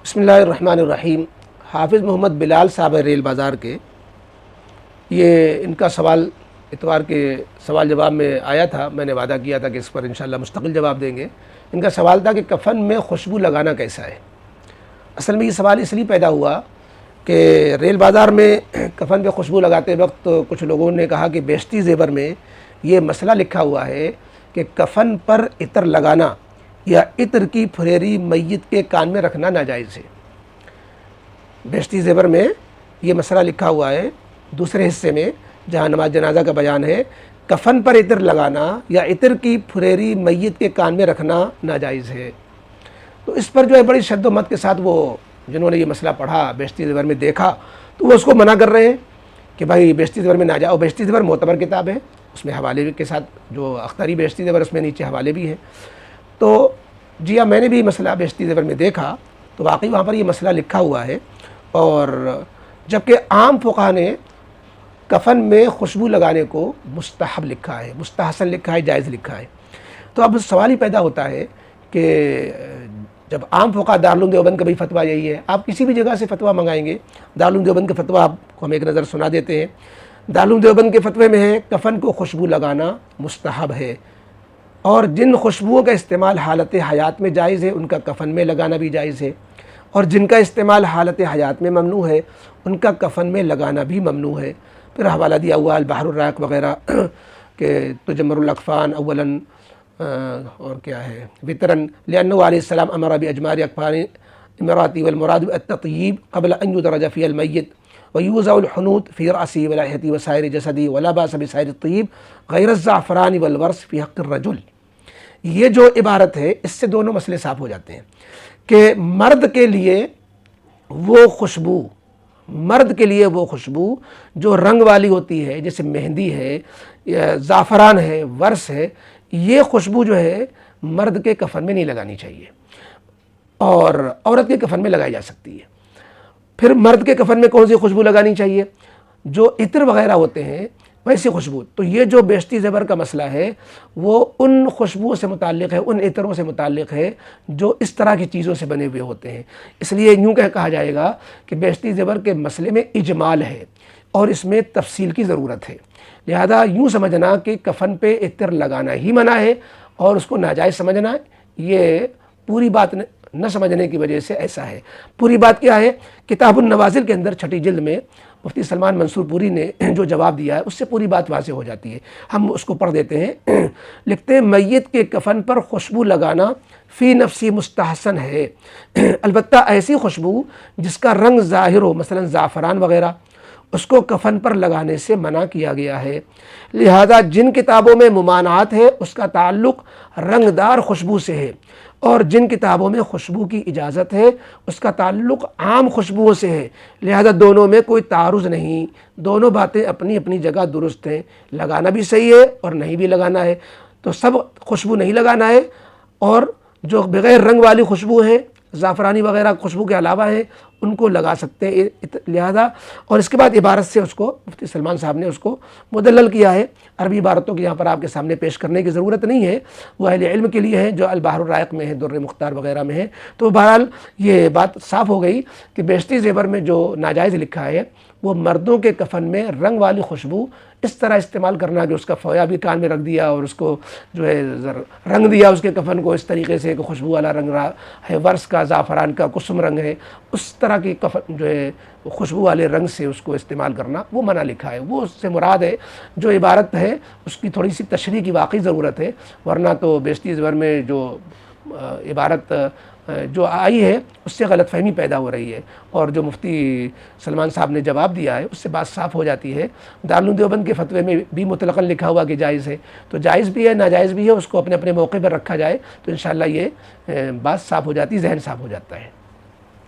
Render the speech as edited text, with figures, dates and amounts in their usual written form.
بسم اللہ الرحمن الرحیم۔ حافظ محمد بلال صاحب ریل بازار کے، یہ ان کا سوال اتوار کے سوال جواب میں آیا تھا۔ میں نے وعدہ کیا تھا کہ اس پر انشاءاللہ مستقل جواب دیں گے۔ ان کا سوال تھا کہ کفن میں خوشبو لگانا کیسا ہے۔ اصل میں یہ سوال اس لیے پیدا ہوا کہ ریل بازار میں کفن پہ خوشبو لگاتے وقت کچھ لوگوں نے کہا کہ بیشتی زیور میں یہ مسئلہ لکھا ہوا ہے کہ کفن پر عطر لگانا یا عطر کی پھریری میت کے کان میں رکھنا ناجائز ہے۔ بیشتی زیور میں یہ مسئلہ لکھا ہوا ہے دوسرے حصے میں، جہاں نماز جنازہ کا بیان ہے، کفن پر عطر لگانا یا عطر کی پھریری میت کے کان میں رکھنا ناجائز ہے۔ تو اس پر جو ہے بڑی شد و مت کے ساتھ وہ جنہوں نے یہ مسئلہ پڑھا، بیشتی زیور میں دیکھا، تو وہ اس کو منع کر رہے ہیں کہ بھائی بیشتی زیور میں نہ جاؤ۔ بیشتی زیور معتبر کتاب ہے، اس میں حوالے کے ساتھ جو اختری بیشتی زیور، اس میں نیچے حوالے بھی ہیں۔ تو جی ہاں، میں نے بھی مسئلہ بیشتی زیور میں دیکھا تو واقعی وہاں پر یہ مسئلہ لکھا ہوا ہے، اور جبکہ عام فقہا نے کفن میں خوشبو لگانے کو مستحب لکھا ہے، مستحسن لکھا ہے، جائز لکھا ہے۔ تو اب سوال ہی پیدا ہوتا ہے کہ جب عام فقہا، دارالعلوم دیوبند کا بھی فتویٰ یہی ہے، آپ کسی بھی جگہ سے فتویٰ منگائیں گے، دارالعلوم دیوبند کا فتویٰ آپ کو ہم ایک نظر سنا دیتے ہیں۔ دارالعلوم دیوبند کے فتوے میں ہے کفن کو خوشبو لگانا مستحب ہے، اور جن خوشبوؤں کا استعمال حالت حیات میں جائز ہے ان کا کفن میں لگانا بھی جائز ہے، اور جن کا استعمال حالت حیات میں ممنوع ہے ان کا کفن میں لگانا بھی ممنوع ہے۔ پھر حوالہ دیا ہوا البحر الرائق وغیرہ کہ تجمر الاکفان اولاً اور کیا ہے وطرن لأنه علیہ السلام امر باجمار اکفان امرات والمراد التطیب قبل ان يدرج فی المیت ویوضع الحنوط فی رأسه ولحیته وسائر جسدی ولا باس بسائر الطیب غیر الزعفران والورس فی حق الرجل۔ یہ جو عبارت ہے اس سے دونوں مسئلے صاف ہو جاتے ہیں کہ مرد کے لیے وہ خوشبو، مرد کے لیے وہ خوشبو جو رنگ والی ہوتی ہے، جیسے مہندی ہے یا زعفران ہے، ورس ہے، یہ خوشبو جو ہے مرد کے کفن میں نہیں لگانی چاہیے، اور عورت کے کفن میں لگائی جا سکتی ہے۔ پھر مرد کے کفن میں کون سی خوشبو لگانی چاہیے؟ جو عطر وغیرہ ہوتے ہیں ویسی خوشبو۔ تو یہ جو بیشتی زیور کا مسئلہ ہے وہ ان خوشبوؤں سے متعلق ہے، ان عطروں سے متعلق ہے جو اس طرح کی چیزوں سے بنے ہوئے ہوتے ہیں۔ اس لیے یوں کہا جائے گا کہ بیشتی زیور کے مسئلے میں اجمال ہے اور اس میں تفصیل کی ضرورت ہے، لہذا یوں سمجھنا کہ کفن پہ عطر لگانا ہی منع ہے اور اس کو ناجائز سمجھنا، یہ پوری بات نہ سمجھنے کی وجہ سے ایسا ہے۔ پوری بات کیا ہے؟ کتاب النوازل کے اندر چھٹی جلد میں مفتی سلمان منصور پوری نے جو جواب دیا ہے اس سے پوری بات واضح ہو جاتی ہے۔ ہم اس کو پڑھ دیتے ہیں۔ لکھتے ہیں میت کے کفن پر خوشبو لگانا فی نفسی مستحسن ہے، البتہ ایسی خوشبو جس کا رنگ ظاہر ہو، مثلا زعفران وغیرہ، اس کو کفن پر لگانے سے منع کیا گیا ہے۔ لہذا جن کتابوں میں ممانعت ہے اس کا تعلق رنگدار خوشبو سے ہے، اور جن کتابوں میں خوشبو کی اجازت ہے اس کا تعلق عام خوشبوؤں سے ہے، لہذا دونوں میں کوئی تعارض نہیں، دونوں باتیں اپنی اپنی جگہ درست ہیں، لگانا بھی صحیح ہے اور نہیں بھی لگانا ہے۔ تو سب خوشبو نہیں لگانا ہے، اور جو بغیر رنگ والی خوشبو ہیں، زعفرانی وغیرہ خوشبو کے علاوہ ہیں، ان کو لگا سکتے ہیں لہذا۔ اور اس کے بعد عبارت سے اس کو مفتی سلمان صاحب نے اس کو مدلل کیا ہے۔ عربی عبارتوں کی یہاں پر آپ کے سامنے پیش کرنے کی ضرورت نہیں ہے، وہ اہل علم کے لیے ہے جو البحر الرائق میں ہے، در مختار وغیرہ میں ہے۔ تو بہرحال یہ بات صاف ہو گئی کہ بیشتی زیور میں جو ناجائز لکھا ہے وہ مردوں کے کفن میں رنگ والی خوشبو اس طرح استعمال کرنا کہ اس کا فویا بھی کان میں رکھ دیا اور اس کو جو ہے رنگ دیا اس کے کفن کو اس طریقے سے کہ خوشبو والا رنگ رہا ہے، ورس کا، زعفران کا، کسم رنگ ہے، اس طرح کی کفن جو ہے خوشبو والے رنگ سے اس کو استعمال کرنا وہ منع لکھا ہے۔ وہ اس سے مراد ہے جو عبارت ہے اس کی تھوڑی سی تشریح کی واقعی ضرورت ہے، ورنہ تو بیشتی زیور میں جو عبارت جو آئی ہے اس سے غلط فہمی پیدا ہو رہی ہے، اور جو مفتی سلمان صاحب نے جواب دیا ہے اس سے بات صاف ہو جاتی ہے۔ دارالعلوم دیوبند کے فتوے میں بھی مطلقاً لکھا ہوا کہ جائز ہے، تو جائز بھی ہے ناجائز بھی ہے، اس کو اپنے اپنے موقع پر رکھا جائے تو انشاءاللہ یہ بات صاف ہو جاتی، ذہن صاف ہو جاتا ہے۔